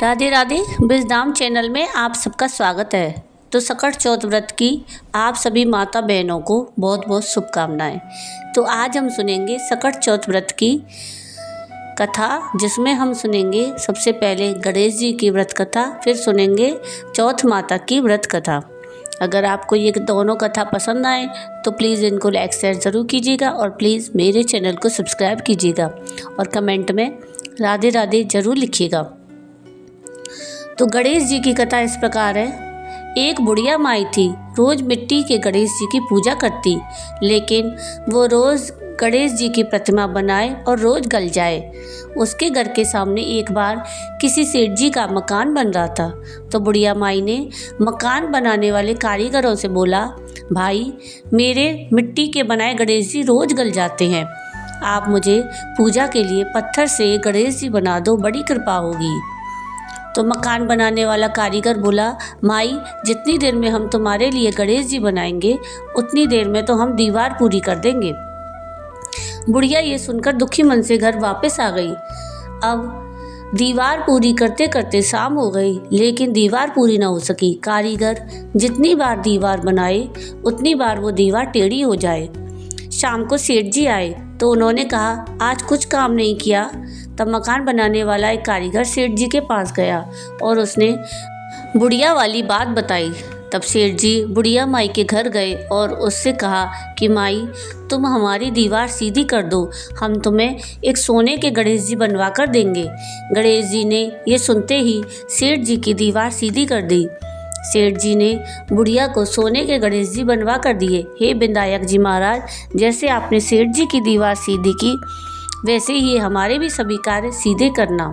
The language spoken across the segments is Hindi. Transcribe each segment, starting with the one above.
राधे राधे। बिजधाम चैनल में आप सबका स्वागत है। तो सकट चौथ व्रत की आप सभी माता बहनों को बहुत बहुत शुभकामनाएं। तो आज हम सुनेंगे सकट चौथ व्रत की कथा, जिसमें हम सुनेंगे सबसे पहले गणेश जी की व्रत कथा, फिर सुनेंगे चौथ माता की व्रत कथा। अगर आपको ये दोनों कथा पसंद आए तो प्लीज़ इनको लाइक शेयर ज़रूर कीजिएगा और प्लीज़ मेरे चैनल को सब्सक्राइब कीजिएगा और कमेंट में राधे राधे ज़रूर लिखिएगा। तो गणेश जी की कथा इस प्रकार है। एक बुढ़िया माई थी, रोज़ मिट्टी के गणेश जी की पूजा करती, लेकिन वो रोज़ गणेश जी की प्रतिमा बनाए और रोज़ गल जाए। उसके घर के सामने एक बार किसी सेठ जी का मकान बन रहा था। तो बुढ़िया माई ने मकान बनाने वाले कारीगरों से बोला, भाई मेरे मिट्टी के बनाए गणेश जी रोज़ गल जाते हैं, आप मुझे पूजा के लिए पत्थर से गणेश जी बना दो, बड़ी कृपा होगी। तो मकान बनाने वाला कारीगर बोला, माई जितनी देर में हम तुम्हारे लिए गणेश जी बनाएंगे उतनी देर में तो हम दीवार पूरी कर देंगे। बुढ़िया ये सुनकर दुखी मन से घर वापस आ गई। अब दीवार पूरी करते करते शाम हो गई, लेकिन दीवार पूरी ना हो सकी। कारीगर जितनी बार दीवार बनाए उतनी बार वो दीवार टेढ़ी हो जाए। शाम को सेठ जी आए तो उन्होंने कहा, आज कुछ काम नहीं किया। तब मकान बनाने वाला एक कारीगर सेठ जी के पास गया और उसने बुढ़िया वाली बात बताई। तब सेठ जी बुढ़िया माई के घर गए और उससे कहा कि माई तुम हमारी दीवार सीधी कर दो, हम तुम्हें एक सोने के गणेश जी बनवा कर देंगे। गणेश जी ने ये सुनते ही सेठ जी की दीवार सीधी कर दी। सेठ जी ने बुढ़िया को सोने के गणेश जी बनवा कर दिए। हे विनायक जी महाराज, जैसे आपने सेठ जी की दीवार सीधी की वैसे ही हमारे भी सभी कार्य सीधे करना।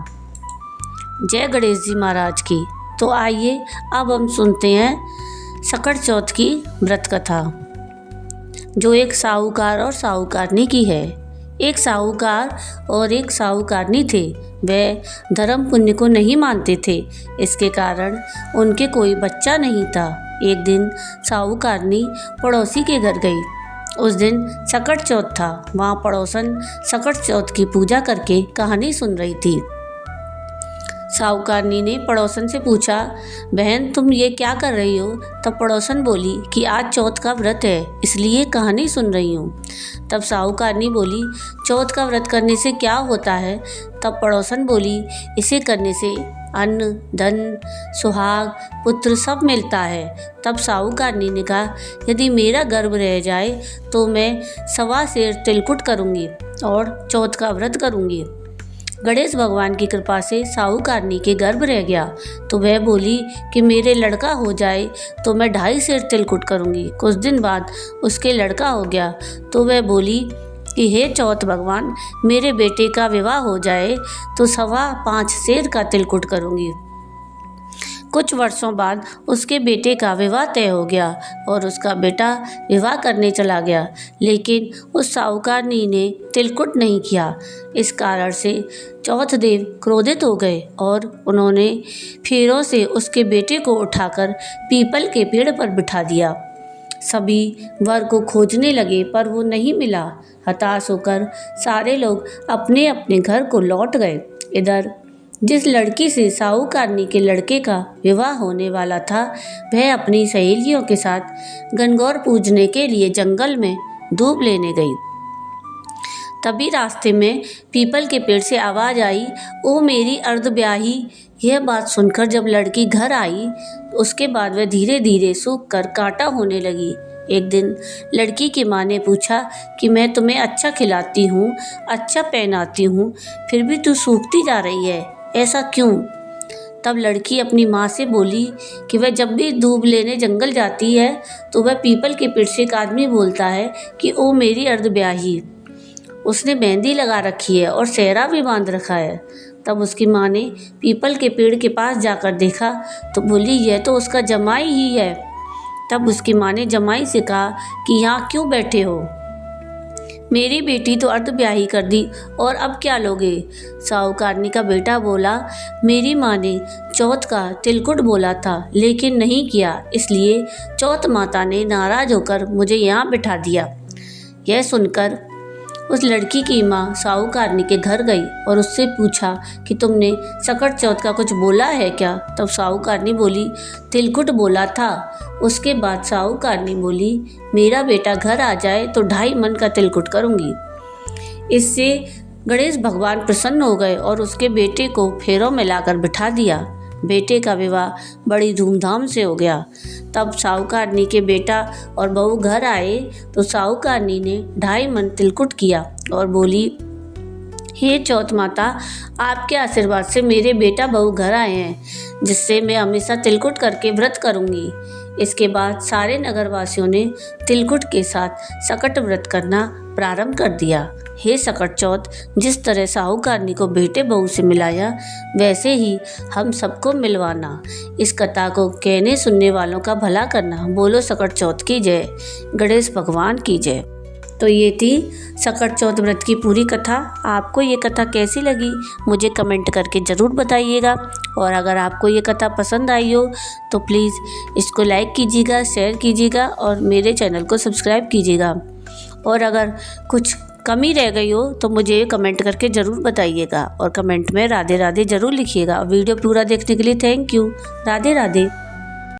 जय गणेश जी महाराज की। तो आइए अब हम सुनते हैं सकट चौथ की व्रत कथा, जो एक साहूकार और साहूकारनी की है। एक साहूकार और एक साहूकारनी थे। वे धर्म पुण्य को नहीं मानते थे, इसके कारण उनके कोई बच्चा नहीं था। एक दिन साहूकारनी पड़ोसी के घर गई। उस दिन सकट चौथ था। वहाँ पड़ोसन सकट चौथ की पूजा करके कहानी सुन रही थी। साहूकारनी ने पड़ोसन से पूछा, बहन तुम ये क्या कर रही हो? तब पड़ोसन बोली कि आज चौथ का व्रत है, इसलिए कहानी सुन रही हूँ। तब साहूकारनी बोली, चौथ का व्रत करने से क्या होता है? तब पड़ोसन बोली, इसे करने से अन्न धन सुहाग पुत्र सब मिलता है। तब साहूकारनी ने कहा, यदि मेरा गर्भ रह जाए तो मैं 1.25 सेर तिलकुट करूँगी और चौथ का व्रत करूँगी। गणेश भगवान की कृपा से साहूकारनी के गर्भ रह गया तो वह बोली कि मेरे लड़का हो जाए तो मैं 2.5 सेर तिलकुट करूँगी। कुछ दिन बाद उसके लड़का हो गया तो वह बोली कि हे चौथ भगवान, मेरे बेटे का विवाह हो जाए तो 5.25 सेर का तिलकुट करूँगी। कुछ वर्षों बाद उसके बेटे का विवाह तय हो गया और उसका बेटा विवाह करने चला गया, लेकिन उस साहूकारनी ने तिलकुट नहीं किया। इस कारण से चौथ देव क्रोधित हो गए और उन्होंने फेरों से उसके बेटे को उठाकर पीपल के पेड़ पर बिठा दिया। सभी वर को खोजने लगे पर वो नहीं मिला। हताश होकर सारे लोग अपने अपने घर को लौट गए। इधर जिस लड़की से साहूकारनी के लड़के का विवाह होने वाला था, वह अपनी सहेलियों के साथ गणगौर पूजने के लिए जंगल में धूप लेने गई। तभी रास्ते में पीपल के पेड़ से आवाज़ आई, ओ मेरी अर्धब्याही। यह बात सुनकर जब लड़की घर आई, उसके बाद वह धीरे धीरे सूख कर कांटा होने लगी। एक दिन लड़की की माँ ने पूछा कि मैं तुम्हें अच्छा खिलाती हूँ, अच्छा पहनाती हूँ, फिर भी तू सूखती जा रही है, ऐसा क्यों? तब लड़की अपनी माँ से बोली कि वह जब भी धूप लेने जंगल जाती है तो वह पीपल के पेड़ से एक आदमी बोलता है कि ओ मेरी अर्धब्याही। उसने मेहंदी लगा रखी है और सेहरा भी बांध रखा है। तब उसकी माँ ने पीपल के पेड़ के पास जाकर देखा तो बोली, यह तो उसका जमाई ही है। तब उसकी माँ ने जमाई से कहा कि यहाँ क्यों बैठे हो? मेरी बेटी तो अर्धब्याही कर दी और अब क्या लोगे? साहूकारनी का बेटा बोला, मेरी माँ ने चौथ का तिलकुट बोला था लेकिन नहीं किया, इसलिए चौथ माता ने नाराज होकर मुझे यहाँ बिठा दिया। यह सुनकर उस लड़की की माँ साहूकारनी के घर गई और उससे पूछा कि तुमने सकट चौथ का कुछ बोला है क्या। तब साहूकारनी बोली, तिलकुट बोला था। उसके बाद साहूकारनी बोली, मेरा बेटा घर आ जाए तो 2.5 मन का तिलकुट करूँगी। इससे गणेश भगवान प्रसन्न हो गए और उसके बेटे को फेरों में लाकर बिठा दिया। बेटे का विवाह बड़ी धूमधाम से हो गया। तब साहूकारनी के बेटा और बहू घर आए तो साहूकारनी ने 2.5 मन तिलकुट किया और बोली, हे चौथ माता, आपके आशीर्वाद से मेरे बेटा बहू घर आए हैं, जिससे मैं हमेशा तिलकुट करके व्रत करूंगी। इसके बाद सारे नगरवासियों ने तिलकुट के साथ सकट व्रत करना प्रारंभ कर दिया। हे सकट चौथ, जिस तरह साहूकारनी को बेटे बहू से मिलाया, वैसे ही हम सबको मिलवाना। इस कथा को कहने सुनने वालों का भला करना। बोलो सकट चौथ की जय, गणेश भगवान की जय। तो ये थी सकट चौथ व्रत की पूरी कथा। आपको ये कथा कैसी लगी मुझे कमेंट करके ज़रूर बताइएगा। और अगर आपको ये कथा पसंद आई हो तो प्लीज़ इसको लाइक कीजिएगा, शेयर कीजिएगा और मेरे चैनल को सब्सक्राइब कीजिएगा। और अगर कुछ कमी रह गई हो तो मुझे कमेंट करके ज़रूर बताइएगा और कमेंट में राधे राधे ज़रूर लिखिएगा। वीडियो पूरा देखने के लिए थैंक यू। राधे राधे।